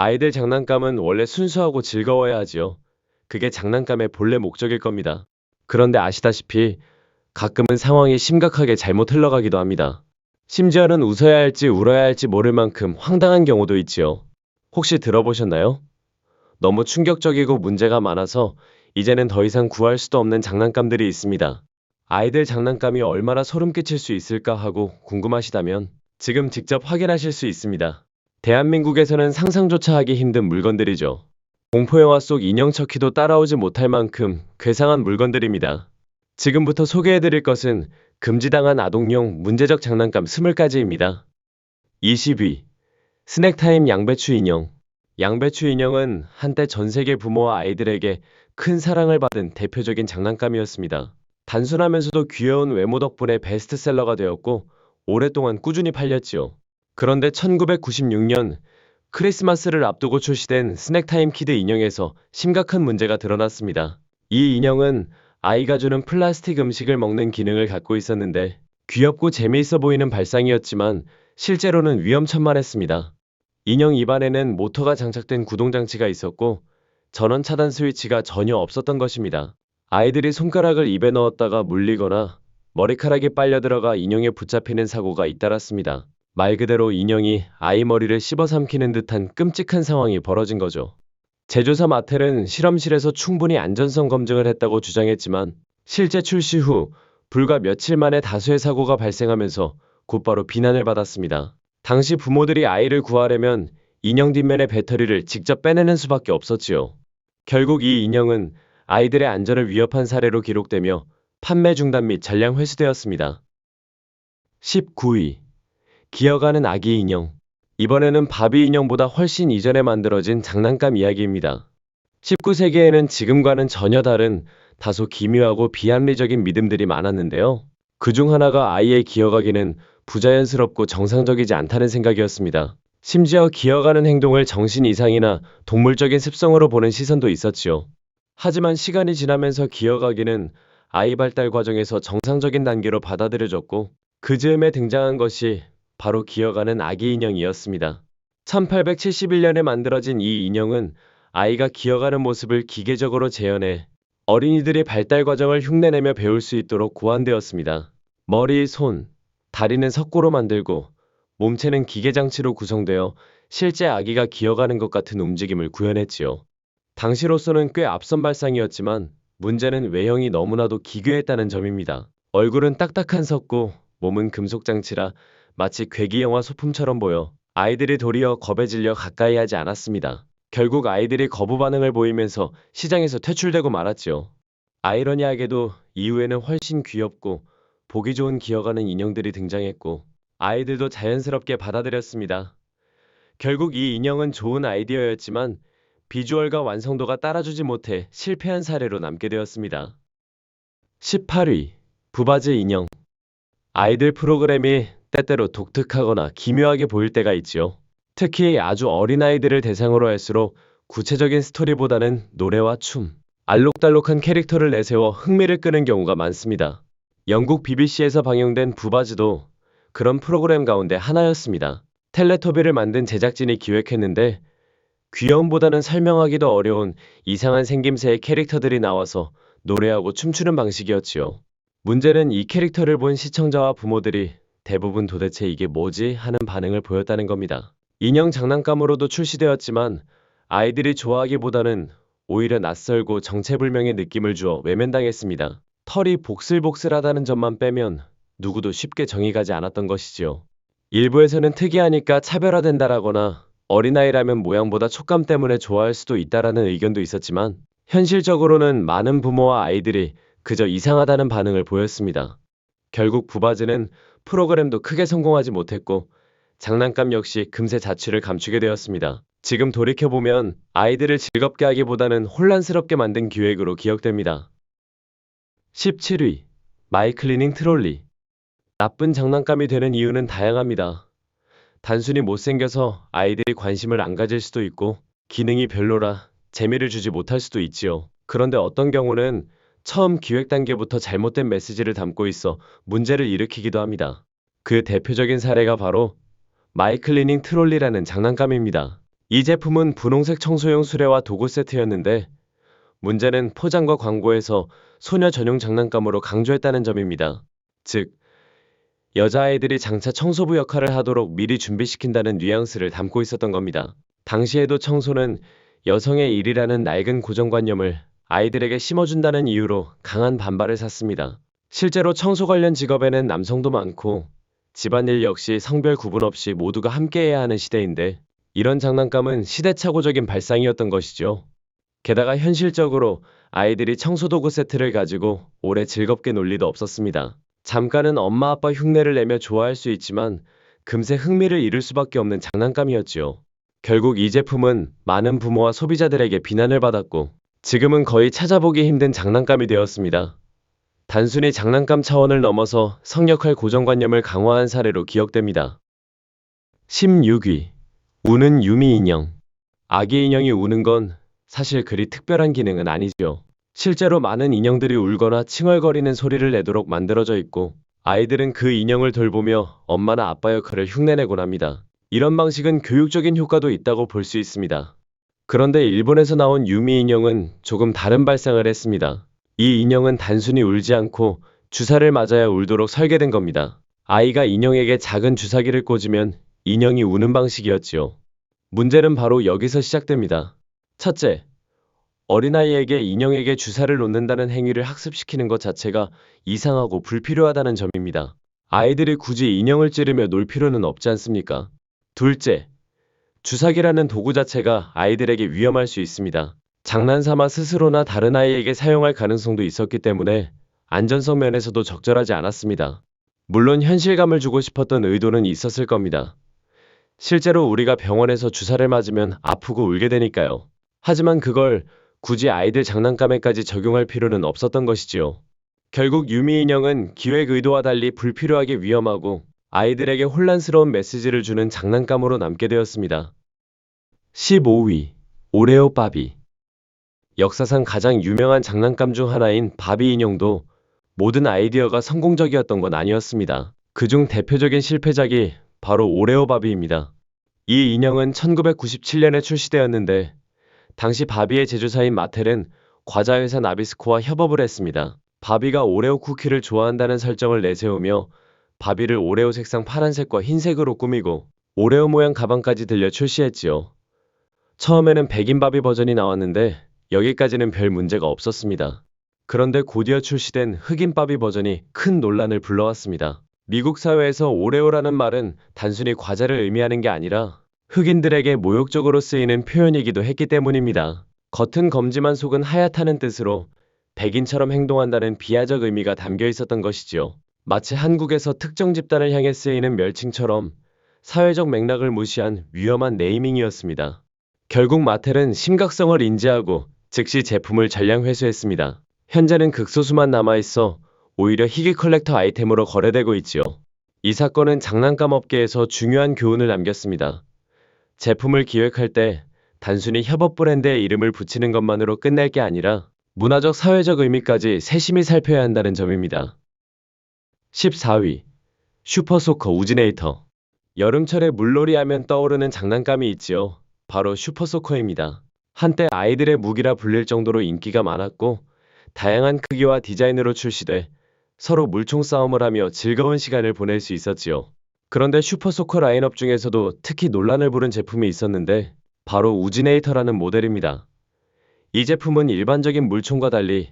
아이들 장난감은 원래 순수하고 즐거워야 하지요. 그게 장난감의 본래 목적일 겁니다. 그런데 아시다시피 가끔은 상황이 심각하게 잘못 흘러가기도 합니다. 심지어는 웃어야 할지 울어야 할지 모를 만큼 황당한 경우도 있지요. 혹시 들어보셨나요? 너무 충격적이고 문제가 많아서 이제는 더 이상 구할 수도 없는 장난감들이 있습니다. 아이들 장난감이 얼마나 소름 끼칠 수 있을까 하고 궁금하시다면 지금 직접 확인하실 수 있습니다. 대한민국에서는 상상조차 하기 힘든 물건들이죠. 공포영화 속 인형 척키도 따라오지 못할 만큼 괴상한 물건들입니다. 지금부터 소개해드릴 것은 금지당한 아동용 문제적 장난감 20가지입니다. 20위. 스낵타임 양배추 인형. 양배추 인형은 한때 전 세계 부모와 아이들에게 큰 사랑을 받은 대표적인 장난감이었습니다. 단순하면서도 귀여운 외모 덕분에 베스트셀러가 되었고 오랫동안 꾸준히 팔렸지요. 그런데 1996년 크리스마스를 앞두고 출시된 스낵타임 키드 인형에서 심각한 문제가 드러났습니다. 이 인형은 아이가 주는 플라스틱 음식을 먹는 기능을 갖고 있었는데 귀엽고 재미있어 보이는 발상이었지만 실제로는 위험천만했습니다. 인형 입안에는 모터가 장착된 구동장치가 있었고 전원 차단 스위치가 전혀 없었던 것입니다. 아이들이 손가락을 입에 넣었다가 물리거나 머리카락이 빨려 들어가 인형에 붙잡히는 사고가 잇따랐습니다. 말 그대로 인형이 아이 머리를 씹어삼키는 듯한 끔찍한 상황이 벌어진 거죠. 제조사 마텔은 실험실에서 충분히 안전성 검증을 했다고 주장했지만 실제 출시 후 불과 며칠 만에 다수의 사고가 발생하면서 곧바로 비난을 받았습니다. 당시 부모들이 아이를 구하려면 인형 뒷면의 배터리를 직접 빼내는 수밖에 없었지요. 결국 이 인형은 아이들의 안전을 위협한 사례로 기록되며 판매 중단 및 전량 회수되었습니다. 19위. 기어가는 아기 인형. 이번에는 바비 인형보다 훨씬 이전에 만들어진 장난감 이야기입니다. 19세기에는 지금과는 전혀 다른 다소 기묘하고 비합리적인 믿음들이 많았는데요. 그중 하나가 아이의 기어가기는 부자연스럽고 정상적이지 않다는 생각이었습니다. 심지어 기어가는 행동을 정신 이상이나 동물적인 습성으로 보는 시선도 있었지요. 하지만 시간이 지나면서 기어가기는 아이 발달 과정에서 정상적인 단계로 받아들여졌고 그 즈음에 등장한 것이 바로 기어가는 아기 인형이었습니다. 1871년에 만들어진 이 인형은 아이가 기어가는 모습을 기계적으로 재현해 어린이들의 발달 과정을 흉내내며 배울 수 있도록 고안되었습니다. 머리, 손, 다리는 석고로 만들고 몸체는 기계 장치로 구성되어 실제 아기가 기어가는 것 같은 움직임을 구현했지요. 당시로서는 꽤 앞선 발상이었지만 문제는 외형이 너무나도 기괴했다는 점입니다. 얼굴은 딱딱한 석고, 몸은 금속 장치라 마치 괴기 영화 소품처럼 보여 아이들이 도리어 겁에 질려 가까이 하지 않았습니다. 결국 아이들이 거부 반응을 보이면서 시장에서 퇴출되고 말았지요. 아이러니하게도 이후에는 훨씬 귀엽고 보기 좋은 기어가는 인형들이 등장했고 아이들도 자연스럽게 받아들였습니다. 결국 이 인형은 좋은 아이디어였지만 비주얼과 완성도가 따라주지 못해 실패한 사례로 남게 되었습니다. 18위. 부바즈 인형. 아이들 프로그램이 때때로 독특하거나 기묘하게 보일 때가 있지요. 특히 아주 어린아이들을 대상으로 할수록 구체적인 스토리보다는 노래와 춤, 알록달록한 캐릭터를 내세워 흥미를 끄는 경우가 많습니다. 영국 BBC에서 방영된 부바즈도 그런 프로그램 가운데 하나였습니다. 텔레토비를 만든 제작진이 기획했는데 귀여움보다는 설명하기도 어려운 이상한 생김새의 캐릭터들이 나와서 노래하고 춤추는 방식이었지요. 문제는 이 캐릭터를 본 시청자와 부모들이 대부분 도대체 이게 뭐지? 하는 반응을 보였다는 겁니다. 인형 장난감으로도 출시되었지만 아이들이 좋아하기보다는 오히려 낯설고 정체불명의 느낌을 주어 외면당했습니다. 털이 복슬복슬하다는 점만 빼면 누구도 쉽게 정이 가지 않았던 것이지요. 일부에서는 특이하니까 차별화된다라거나 어린아이라면 모양보다 촉감 때문에 좋아할 수도 있다라는 의견도 있었지만 현실적으로는 많은 부모와 아이들이 그저 이상하다는 반응을 보였습니다. 결국 부바즈는 프로그램도 크게 성공하지 못했고 장난감 역시 금세 자취를 감추게 되었습니다. 지금 돌이켜보면 아이들을 즐겁게 하기보다는 혼란스럽게 만든 기획으로 기억됩니다. 17위. 마이클리닝 트롤리. 나쁜 장난감이 되는 이유는 다양합니다. 단순히 못생겨서 아이들이 관심을 안 가질 수도 있고 기능이 별로라 재미를 주지 못할 수도 있지요. 그런데 어떤 경우는 처음 기획 단계부터 잘못된 메시지를 담고 있어 문제를 일으키기도 합니다. 그 대표적인 사례가 바로 마이클리닝 트롤리라는 장난감입니다. 이 제품은 분홍색 청소용 수레와 도구 세트였는데 문제는 포장과 광고에서 소녀 전용 장난감으로 강조했다는 점입니다. 즉, 여자아이들이 장차 청소부 역할을 하도록 미리 준비시킨다는 뉘앙스를 담고 있었던 겁니다. 당시에도 청소는 여성의 일이라는 낡은 고정관념을 아이들에게 심어준다는 이유로 강한 반발을 샀습니다. 실제로 청소 관련 직업에는 남성도 많고 집안일 역시 성별 구분 없이 모두가 함께해야 하는 시대인데 이런 장난감은 시대착오적인 발상이었던 것이죠. 게다가 현실적으로 아이들이 청소도구 세트를 가지고 오래 즐겁게 놀 리도 없었습니다. 잠깐은 엄마 아빠 흉내를 내며 좋아할 수 있지만 금세 흥미를 잃을 수밖에 없는 장난감이었지요. 결국 이 제품은 많은 부모와 소비자들에게 비난을 받았고 지금은 거의 찾아보기 힘든 장난감이 되었습니다. 단순히 장난감 차원을 넘어서 성역할 고정관념을 강화한 사례로 기억됩니다. 16위. 우는 유미 인형. 아기 인형이 우는 건 사실 그리 특별한 기능은 아니죠. 실제로 많은 인형들이 울거나 칭얼거리는 소리를 내도록 만들어져 있고 아이들은 그 인형을 돌보며 엄마나 아빠 역할을 흉내내곤 합니다. 이런 방식은 교육적인 효과도 있다고 볼 수 있습니다. 그런데 일본에서 나온 유미 인형은 조금 다른 발상을 했습니다. 이 인형은 단순히 울지 않고 주사를 맞아야 울도록 설계된 겁니다. 아이가 인형에게 작은 주사기를 꽂으면 인형이 우는 방식이었지요. 문제는 바로 여기서 시작됩니다. 첫째, 어린아이에게 인형에게 주사를 놓는다는 행위를 학습시키는 것 자체가 이상하고 불필요하다는 점입니다. 아이들이 굳이 인형을 찌르며 놀 필요는 없지 않습니까? 둘째, 주사기라는 도구 자체가 아이들에게 위험할 수 있습니다. 장난삼아 스스로나 다른 아이에게 사용할 가능성도 있었기 때문에 안전성 면에서도 적절하지 않았습니다. 물론 현실감을 주고 싶었던 의도는 있었을 겁니다. 실제로 우리가 병원에서 주사를 맞으면 아프고 울게 되니까요. 하지만 그걸 굳이 아이들 장난감에까지 적용할 필요는 없었던 것이지요. 결국 유미 인형은 기획 의도와 달리 불필요하게 위험하고 아이들에게 혼란스러운 메시지를 주는 장난감으로 남게 되었습니다. 15위. 오레오 바비. 역사상 가장 유명한 장난감 중 하나인 바비 인형도 모든 아이디어가 성공적이었던 건 아니었습니다. 그중 대표적인 실패작이 바로 오레오 바비입니다. 이 인형은 1997년에 출시되었는데 당시 바비의 제조사인 마텔은 과자회사 나비스코와 협업을 했습니다. 바비가 오레오 쿠키를 좋아한다는 설정을 내세우며 바비를 오레오 색상 파란색과 흰색으로 꾸미고 오레오 모양 가방까지 들려 출시했지요. 처음에는 백인 바비 버전이 나왔는데 여기까지는 별 문제가 없었습니다. 그런데 곧이어 출시된 흑인 바비 버전이 큰 논란을 불러왔습니다. 미국 사회에서 오레오라는 말은 단순히 과자를 의미하는 게 아니라 흑인들에게 모욕적으로 쓰이는 표현이기도 했기 때문입니다. 겉은 검지만 속은 하얗다는 뜻으로 백인처럼 행동한다는 비하적 의미가 담겨 있었던 것이지요. 마치 한국에서 특정 집단을 향해 쓰이는 멸칭처럼 사회적 맥락을 무시한 위험한 네이밍이었습니다. 결국 마텔은 심각성을 인지하고 즉시 제품을 전량 회수했습니다. 현재는 극소수만 남아있어 오히려 희귀 컬렉터 아이템으로 거래되고 있지요. 이 사건은 장난감 업계에서 중요한 교훈을 남겼습니다. 제품을 기획할 때 단순히 협업 브랜드의 이름을 붙이는 것만으로 끝낼 게 아니라 문화적 사회적 의미까지 세심히 살펴야 한다는 점입니다. 14위. 슈퍼소커 우지네이터. 여름철에 물놀이 하면 떠오르는 장난감이 있지요. 바로 슈퍼소커입니다. 한때 아이들의 무기라 불릴 정도로 인기가 많았고 다양한 크기와 디자인으로 출시돼 서로 물총 싸움을 하며 즐거운 시간을 보낼 수 있었지요. 그런데 슈퍼소커 라인업 중에서도 특히 논란을 부른 제품이 있었는데 바로 우지네이터라는 모델입니다. 이 제품은 일반적인 물총과 달리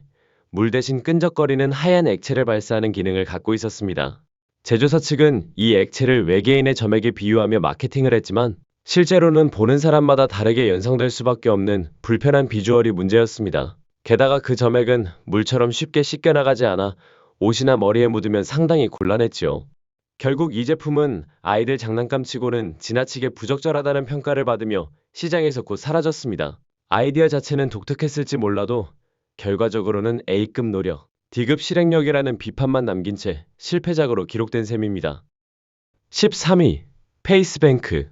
물 대신 끈적거리는 하얀 액체를 발사하는 기능을 갖고 있었습니다. 제조사 측은 이 액체를 외계인의 점에게 비유하며 마케팅을 했지만 실제로는 보는 사람마다 다르게 연상될 수밖에 없는 불편한 비주얼이 문제였습니다. 게다가 그 점액은 물처럼 쉽게 씻겨나가지 않아 옷이나 머리에 묻으면 상당히 곤란했지요. 결국 이 제품은 아이들 장난감치고는 지나치게 부적절하다는 평가를 받으며 시장에서 곧 사라졌습니다. 아이디어 자체는 독특했을지 몰라도 결과적으로는 A급 노력, D급 실행력이라는 비판만 남긴 채 실패작으로 기록된 셈입니다. 13위. 페이스뱅크.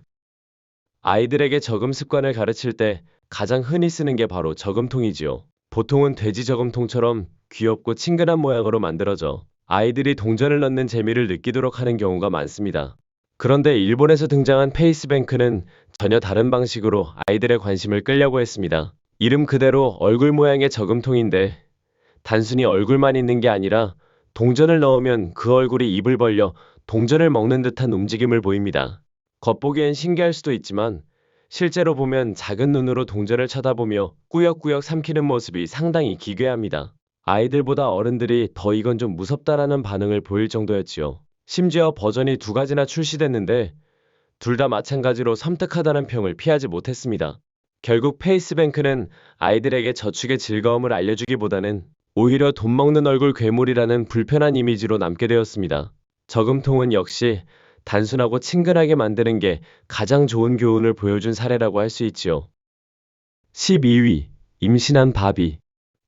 아이들에게 저금 습관을 가르칠 때 가장 흔히 쓰는 게 바로 저금통이지요. 보통은 돼지 저금통처럼 귀엽고 친근한 모양으로 만들어져 아이들이 동전을 넣는 재미를 느끼도록 하는 경우가 많습니다. 그런데 일본에서 등장한 페이스뱅크는 전혀 다른 방식으로 아이들의 관심을 끌려고 했습니다. 이름 그대로 얼굴 모양의 저금통인데 단순히 얼굴만 있는 게 아니라 동전을 넣으면 그 얼굴이 입을 벌려 동전을 먹는 듯한 움직임을 보입니다. 겉보기엔 신기할 수도 있지만 실제로 보면 작은 눈으로 동전을 쳐다보며 꾸역꾸역 삼키는 모습이 상당히 기괴합니다. 아이들보다 어른들이 더 이건 좀 무섭다라는 반응을 보일 정도였지요. 심지어 버전이 두 가지나 출시됐는데 둘 다 마찬가지로 섬뜩하다는 평을 피하지 못했습니다. 결국 페이스뱅크는 아이들에게 저축의 즐거움을 알려주기보다는 오히려 돈 먹는 얼굴 괴물이라는 불편한 이미지로 남게 되었습니다. 저금통은 역시 단순하고 친근하게 만드는 게 가장 좋은 교훈을 보여준 사례라고 할 수 있지요. 12위. 임신한 바비.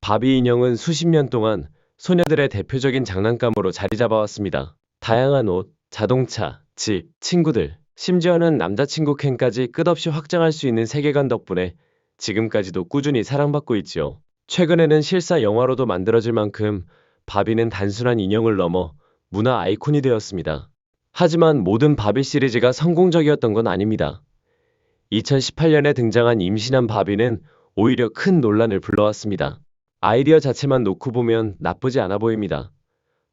바비 인형은 수십 년 동안 소녀들의 대표적인 장난감으로 자리 잡아왔습니다. 다양한 옷, 자동차, 집, 친구들, 심지어는 남자친구 캔까지 끝없이 확장할 수 있는 세계관 덕분에 지금까지도 꾸준히 사랑받고 있지요. 최근에는 실사 영화로도 만들어질 만큼 바비는 단순한 인형을 넘어 문화 아이콘이 되었습니다. 하지만 모든 바비 시리즈가 성공적이었던 건 아닙니다. 2018년에 등장한 임신한 바비는 오히려 큰 논란을 불러왔습니다. 아이디어 자체만 놓고 보면 나쁘지 않아 보입니다.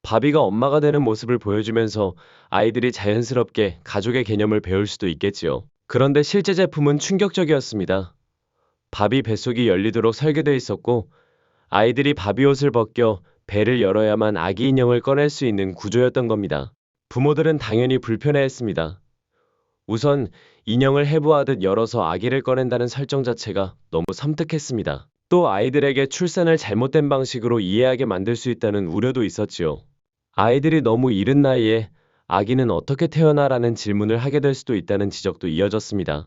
바비가 엄마가 되는 모습을 보여주면서 아이들이 자연스럽게 가족의 개념을 배울 수도 있겠지요. 그런데 실제 제품은 충격적이었습니다. 바비 뱃속이 열리도록 설계되어 있었고 아이들이 바비 옷을 벗겨 배를 열어야만 아기 인형을 꺼낼 수 있는 구조였던 겁니다. 부모들은 당연히 불편해했습니다. 우선 인형을 해부하듯 열어서 아기를 꺼낸다는 설정 자체가 너무 섬뜩했습니다. 또 아이들에게 출산을 잘못된 방식으로 이해하게 만들 수 있다는 우려도 있었지요. 아이들이 너무 이른 나이에 아기는 어떻게 태어나라는 질문을 하게 될 수도 있다는 지적도 이어졌습니다.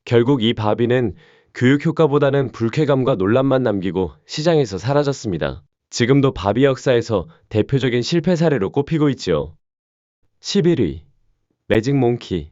결국 이 바비는 교육 효과보다는 불쾌감과 논란만 남기고 시장에서 사라졌습니다. 지금도 바비 역사에서 대표적인 실패 사례로 꼽히고 있지요. 11위. 매직 몽키.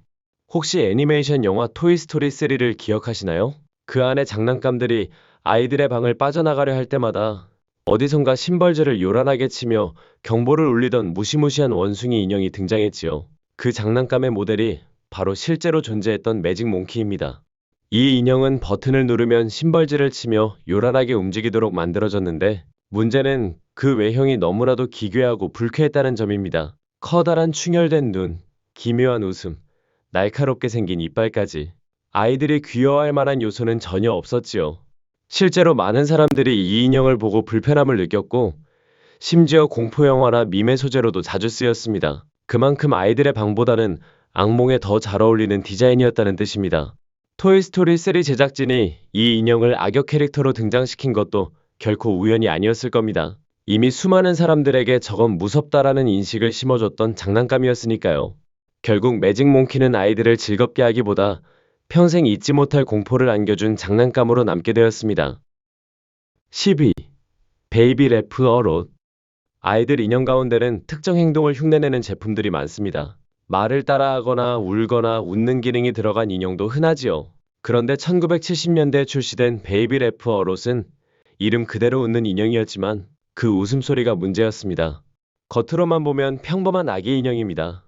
혹시 애니메이션 영화 토이스토리 3를 기억하시나요? 그 안에 장난감들이 아이들의 방을 빠져나가려 할 때마다 어디선가 심벌즈를 요란하게 치며 경보를 울리던 무시무시한 원숭이 인형이 등장했지요. 그 장난감의 모델이 바로 실제로 존재했던 매직 몽키입니다. 이 인형은 버튼을 누르면 심벌즈를 치며 요란하게 움직이도록 만들어졌는데 문제는 그 외형이 너무나도 기괴하고 불쾌했다는 점입니다. 커다란 충혈된 눈, 기묘한 웃음, 날카롭게 생긴 이빨까지 아이들이 귀여워할 만한 요소는 전혀 없었지요. 실제로 많은 사람들이 이 인형을 보고 불편함을 느꼈고 심지어 공포영화나 밈의 소재로도 자주 쓰였습니다. 그만큼 아이들의 방보다는 악몽에 더 잘 어울리는 디자인이었다는 뜻입니다. 토이스토리 3 제작진이 이 인형을 악역 캐릭터로 등장시킨 것도 결코 우연이 아니었을 겁니다. 이미 수많은 사람들에게 저건 무섭다라는 인식을 심어줬던 장난감이었으니까요. 결국 매직 몽키는 아이들을 즐겁게 하기보다 평생 잊지 못할 공포를 안겨준 장난감으로 남게 되었습니다. 12. 베이비 래프 어롯. 아이들 인형 가운데는 특정 행동을 흉내내는 제품들이 많습니다. 말을 따라하거나 울거나 웃는 기능이 들어간 인형도 흔하지요. 그런데 1970년대에 출시된 베이비 래프 어롯은 이름 그대로 웃는 인형이었지만 그 웃음소리가 문제였습니다. 겉으로만 보면 평범한 아기 인형입니다.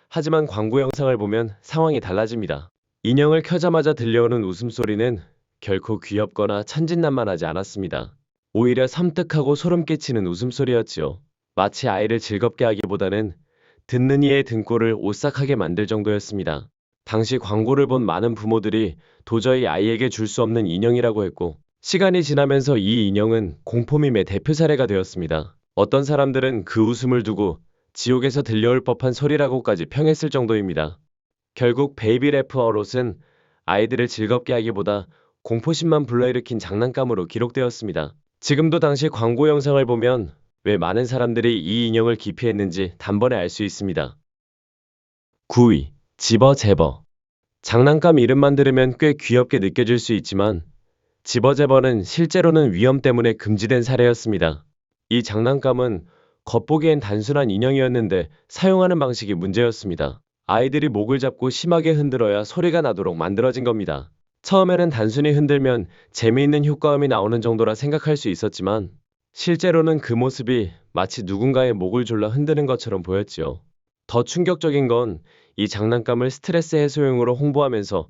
하지만 광고 영상을 보면 상황이 달라집니다. 인형을 켜자마자 들려오는 웃음소리는 결코 귀엽거나 천진난만하지 않았습니다. 오히려 섬뜩하고 소름 끼치는 웃음소리였지요. 마치 아이를 즐겁게 하기보다는 듣는 이의 등골을 오싹하게 만들 정도였습니다. 당시 광고를 본 많은 부모들이 도저히 아이에게 줄 수 없는 인형이라고 했고 시간이 지나면서 이 인형은 공포밈의 대표 사례가 되었습니다. 어떤 사람들은 그 웃음을 두고 지옥에서 들려올 법한 소리라고까지 평했을 정도입니다. 결국 베이비 래프 어롯은 아이들을 즐겁게 하기보다 공포심만 불러일으킨 장난감으로 기록되었습니다. 지금도 당시 광고 영상을 보면 왜 많은 사람들이 이 인형을 기피했는지 단번에 알 수 있습니다. 9위. 집어제버. 장난감 이름만 들으면 꽤 귀엽게 느껴질 수 있지만 집어제버는 실제로는 위험 때문에 금지된 사례였습니다. 이 장난감은 겉보기엔 단순한 인형이었는데 사용하는 방식이 문제였습니다. 아이들이 목을 잡고 심하게 흔들어야 소리가 나도록 만들어진 겁니다. 처음에는 단순히 흔들면 재미있는 효과음이 나오는 정도라 생각할 수 있었지만 실제로는 그 모습이 마치 누군가의 목을 졸라 흔드는 것처럼 보였지요. 더 충격적인 건 이 장난감을 스트레스 해소용으로 홍보하면서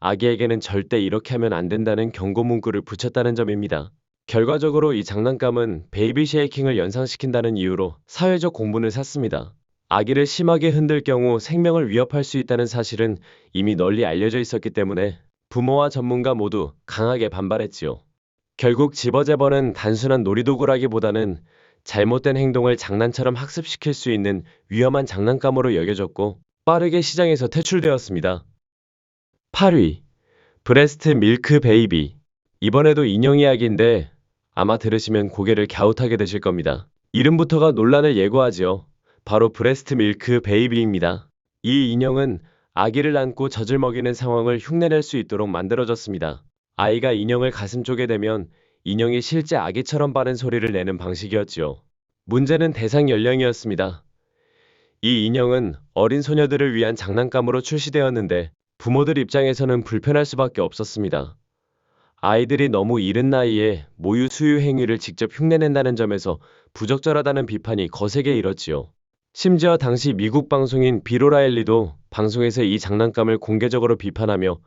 아기에게는 절대 이렇게 하면 안 된다는 경고 문구를 붙였다는 점입니다. 결과적으로 이 장난감은 베이비 쉐이킹을 연상시킨다는 이유로 사회적 공분을 샀습니다. 아기를 심하게 흔들 경우 생명을 위협할 수 있다는 사실은 이미 널리 알려져 있었기 때문에 부모와 전문가 모두 강하게 반발했지요. 결국 집어재벌은 단순한 놀이도구라기보다는 잘못된 행동을 장난처럼 학습시킬 수 있는 위험한 장난감으로 여겨졌고 빠르게 시장에서 퇴출되었습니다. 8위. 브레스트 밀크 베이비. 이번에도 인형 이야기인데 아마 들으시면 고개를 갸웃하게 되실 겁니다. 이름부터가 논란을 예고하지요. 바로 브레스트 밀크 베이비입니다. 이 인형은 아기를 안고 젖을 먹이는 상황을 흉내낼 수 있도록 만들어졌습니다. 아이가 인형을 가슴 쪽에 대면 인형이 실제 아기처럼 빠른 소리를 내는 방식이었지요. 문제는 대상 연령이었습니다. 이 인형은 어린 소녀들을 위한 장난감으로 출시되었는데 부모들 입장에서는 불편할 수밖에 없었습니다. 아이들이 너무 이른 나이에 모유 수유 행위를 직접 흉내낸다는 점에서 부적절하다는 비판이 거세게 일었지요. 심지어 당시 미국 방송인 비로라엘리도 방송에서 이 장난감을 공개적으로 비판하며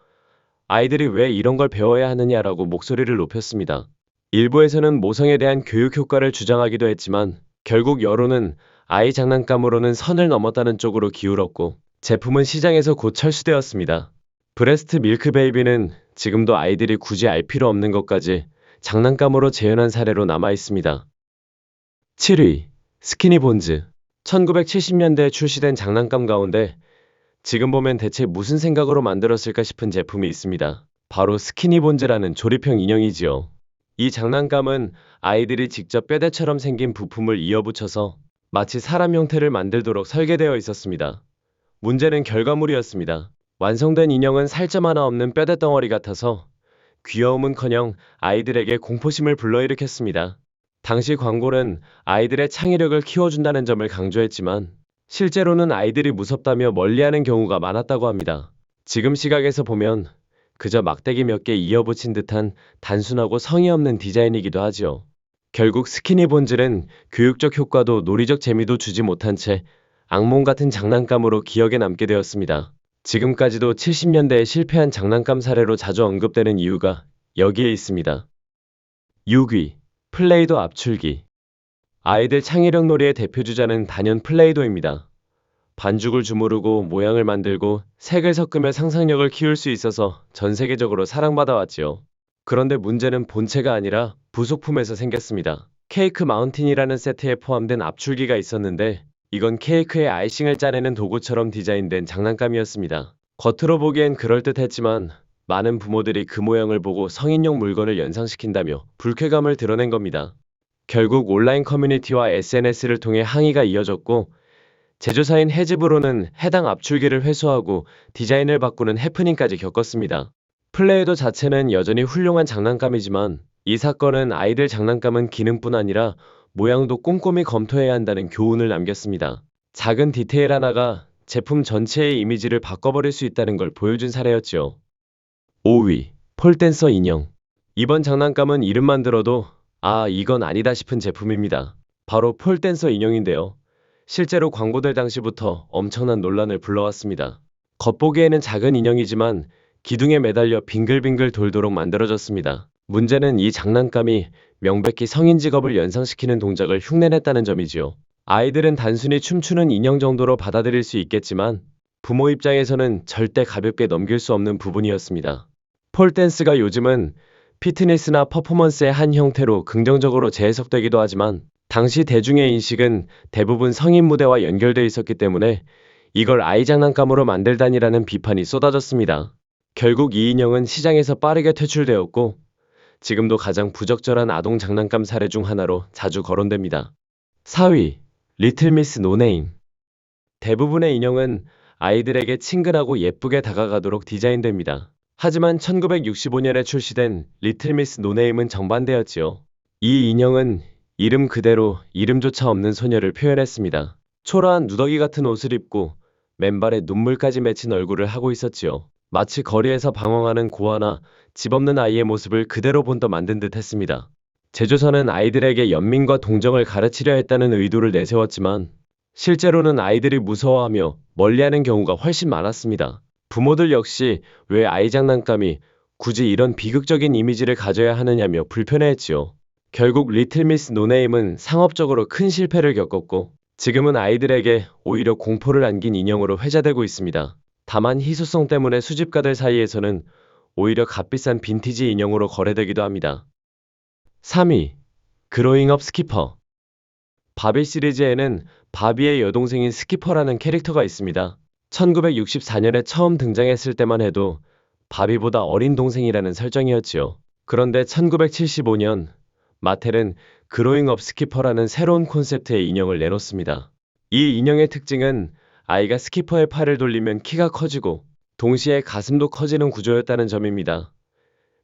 아이들이 왜 이런 걸 배워야 하느냐라고 목소리를 높였습니다. 일부에서는 모성에 대한 교육 효과를 주장하기도 했지만 결국 여론은 아이 장난감으로는 선을 넘었다는 쪽으로 기울었고 제품은 시장에서 곧 철수되었습니다. 브레스트 밀크 베이비는 지금도 아이들이 굳이 알 필요 없는 것까지 장난감으로 재현한 사례로 남아 있습니다. 7위. 스키니본즈. 1970년대에 출시된 장난감 가운데 지금 보면 대체 무슨 생각으로 만들었을까 싶은 제품이 있습니다. 바로 스키니본즈라는 조립형 인형이지요. 이 장난감은 아이들이 직접 뼈대처럼 생긴 부품을 이어붙여서 마치 사람 형태를 만들도록 설계되어 있었습니다. 문제는 결과물이었습니다. 완성된 인형은 살점 하나 없는 뼈대 덩어리 같아서 귀여움은커녕 아이들에게 공포심을 불러일으켰습니다. 당시 광고는 아이들의 창의력을 키워준다는 점을 강조했지만 실제로는 아이들이 무섭다며 멀리하는 경우가 많았다고 합니다. 지금 시각에서 보면 그저 막대기 몇 개 이어붙인 듯한 단순하고 성의 없는 디자인이기도 하지요. 결국 스키니본즈는 교육적 효과도 놀이적 재미도 주지 못한 채 악몽 같은 장난감으로 기억에 남게 되었습니다. 지금까지도 70년대에 실패한 장난감 사례로 자주 언급되는 이유가 여기에 있습니다. 6위. 플레이도 압출기. 아이들 창의력 놀이의 대표주자는 단연 플레이도입니다. 반죽을 주무르고 모양을 만들고 색을 섞으며 상상력을 키울 수 있어서 전 세계적으로 사랑받아왔지요. 그런데 문제는 본체가 아니라 부속품에서 생겼습니다. 케이크 마운틴이라는 세트에 포함된 압출기가 있었는데 이건 케이크에 아이싱을 짜내는 도구처럼 디자인된 장난감이었습니다. 겉으로 보기엔 그럴듯했지만 많은 부모들이 그 모양을 보고 성인용 물건을 연상시킨다며 불쾌감을 드러낸 겁니다. 결국 온라인 커뮤니티와 SNS를 통해 항의가 이어졌고 제조사인 헤즈브로는 해당 압출기를 회수하고 디자인을 바꾸는 해프닝까지 겪었습니다. 플레이도 자체는 여전히 훌륭한 장난감이지만 이 사건은 아이들 장난감은 기능뿐 아니라 모양도 꼼꼼히 검토해야 한다는 교훈을 남겼습니다. 작은 디테일 하나가 제품 전체의 이미지를 바꿔버릴 수 있다는 걸 보여준 사례였죠. 5위. 폴댄서 인형. 이번 장난감은 이름만 들어도 이건 아니다 싶은 제품입니다. 바로 폴댄서 인형인데요. 실제로 광고될 당시부터 엄청난 논란을 불러왔습니다. 겉보기에는 작은 인형이지만 기둥에 매달려 빙글빙글 돌도록 만들어졌습니다. 문제는 이 장난감이 명백히 성인 직업을 연상시키는 동작을 흉내냈다는 점이지요. 아이들은 단순히 춤추는 인형 정도로 받아들일 수 있겠지만 부모 입장에서는 절대 가볍게 넘길 수 없는 부분이었습니다. 폴댄스가 요즘은 피트니스나 퍼포먼스의 한 형태로 긍정적으로 재해석되기도 하지만 당시 대중의 인식은 대부분 성인 무대와 연결되어 있었기 때문에 이걸 아이 장난감으로 만들다니라는 비판이 쏟아졌습니다. 결국 이 인형은 시장에서 빠르게 퇴출되었고 지금도 가장 부적절한 아동 장난감 사례 중 하나로 자주 거론됩니다. 4위. 리틀 미스 노네임. 대부분의 인형은 아이들에게 친근하고 예쁘게 다가가도록 디자인됩니다. 하지만 1965년에 출시된 리틀 미스 노네임은 정반대였지요. 이 인형은 이름 그대로 이름조차 없는 소녀를 표현했습니다. 초라한 누더기 같은 옷을 입고 맨발에 눈물까지 맺힌 얼굴을 하고 있었지요. 마치 거리에서 방황하는 고아나 집 없는 아이의 모습을 그대로 본떠 만든 듯 했습니다. 제조사는 아이들에게 연민과 동정을 가르치려 했다는 의도를 내세웠지만 실제로는 아이들이 무서워하며 멀리하는 경우가 훨씬 많았습니다. 부모들 역시 왜 아이 장난감이 굳이 이런 비극적인 이미지를 가져야 하느냐며 불편해했지요. 결국 리틀 미스 노네임은 상업적으로 큰 실패를 겪었고 지금은 아이들에게 오히려 공포를 안긴 인형으로 회자되고 있습니다. 다만 희소성 때문에 수집가들 사이에서는 오히려 값비싼 빈티지 인형으로 거래되기도 합니다. 3위. 그로잉업 스키퍼. 바비 시리즈에는 바비의 여동생인 스키퍼라는 캐릭터가 있습니다. 1964년에 처음 등장했을 때만 해도 바비보다 어린 동생이라는 설정이었지요. 그런데 1975년 마텔은 그로잉업 스키퍼라는 새로운 콘셉트의 인형을 내놓습니다. 이 인형의 특징은 아이가 스키퍼의 팔을 돌리면 키가 커지고 동시에 가슴도 커지는 구조였다는 점입니다.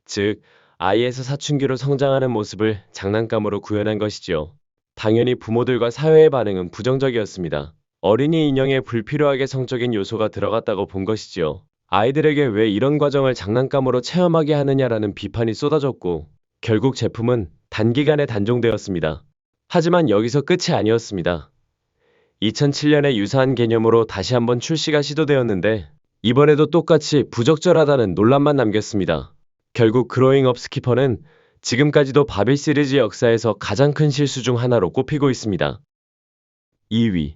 즉, 아이에서 사춘기로 성장하는 모습을 장난감으로 구현한 것이지요. 당연히 부모들과 사회의 반응은 부정적이었습니다. 어린이 인형에 불필요하게 성적인 요소가 들어갔다고 본 것이지요. 아이들에게 왜 이런 과정을 장난감으로 체험하게 하느냐라는 비판이 쏟아졌고 결국 제품은 단기간에 단종되었습니다. 하지만 여기서 끝이 아니었습니다. 2007년에 유사한 개념으로 다시 한번 출시가 시도되었는데 이번에도 똑같이 부적절하다는 논란만 남겼습니다. 결국 그로잉업 스키퍼는 지금까지도 바비 시리즈 역사에서 가장 큰 실수 중 하나로 꼽히고 있습니다. 2위.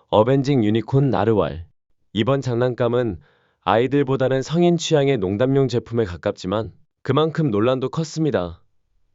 어벤징 유니콘 나르왈. 이번 장난감은 아이들보다는 성인 취향의 농담용 제품에 가깝지만 그만큼 논란도 컸습니다.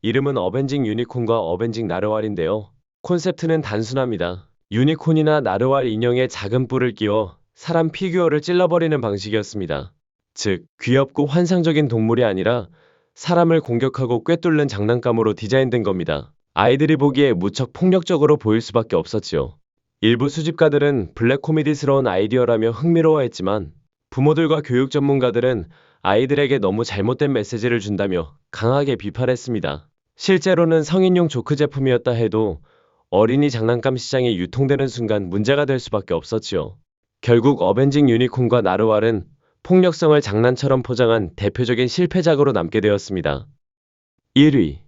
이름은 어벤징 유니콘과 어벤징 나르왈인데요. 콘셉트는 단순합니다. 유니콘이나 나르왈 인형에 작은 뿔을 끼워 사람 피규어를 찔러버리는 방식이었습니다. 즉, 귀엽고 환상적인 동물이 아니라 사람을 공격하고 꿰뚫는 장난감으로 디자인된 겁니다. 아이들이 보기에 무척 폭력적으로 보일 수밖에 없었지요. 일부 수집가들은 블랙 코미디스러운 아이디어라며 흥미로워했지만 부모들과 교육 전문가들은 아이들에게 너무 잘못된 메시지를 준다며 강하게 비판했습니다. 실제로는 성인용 조크 제품이었다 해도 어린이 장난감 시장에 유통되는 순간 문제가 될 수밖에 없었지요. 결국 어벤징 유니콘과 나르왈은 폭력성을 장난처럼 포장한 대표적인 실패작으로 남게 되었습니다. 1위.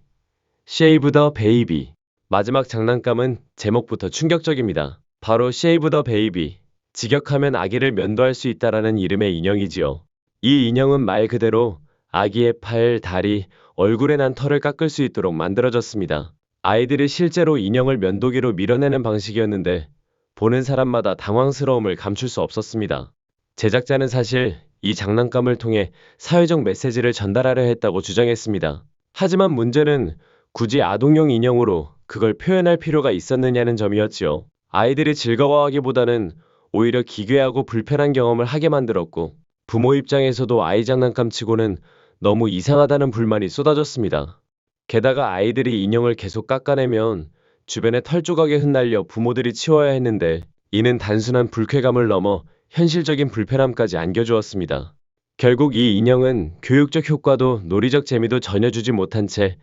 쉐이브 더 베이비. 마지막 장난감은 제목부터 충격적입니다. 바로 쉐이브 더 베이비. 직역하면 아기를 면도할 수 있다라는 이름의 인형이지요. 이 인형은 말 그대로 아기의 팔, 다리, 얼굴에 난 털을 깎을 수 있도록 만들어졌습니다. 아이들이 실제로 인형을 면도기로 밀어내는 방식이었는데 보는 사람마다 당황스러움을 감출 수 없었습니다. 제작자는 사실 이 장난감을 통해 사회적 메시지를 전달하려 했다고 주장했습니다. 하지만 문제는 굳이 아동용 인형으로 그걸 표현할 필요가 있었느냐는 점이었지요. 아이들이 즐거워하기보다는 오히려 기괴하고 불편한 경험을 하게 만들었고 부모 입장에서도 아이 장난감 치고는 너무 이상하다는 불만이 쏟아졌습니다. 게다가 아이들이 인형을 계속 깎아내면 주변에 털 조각에 흩날려 부모들이 치워야 했는데 이는 단순한 불쾌감을 넘어 현실적인 불편함까지 안겨주었습니다. 결국 이 인형은 교육적 효과도 놀이적 재미도 전혀 주지 못한 채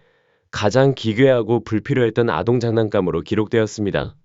가장 기괴하고 불필요했던 아동 장난감으로 기록되었습니다.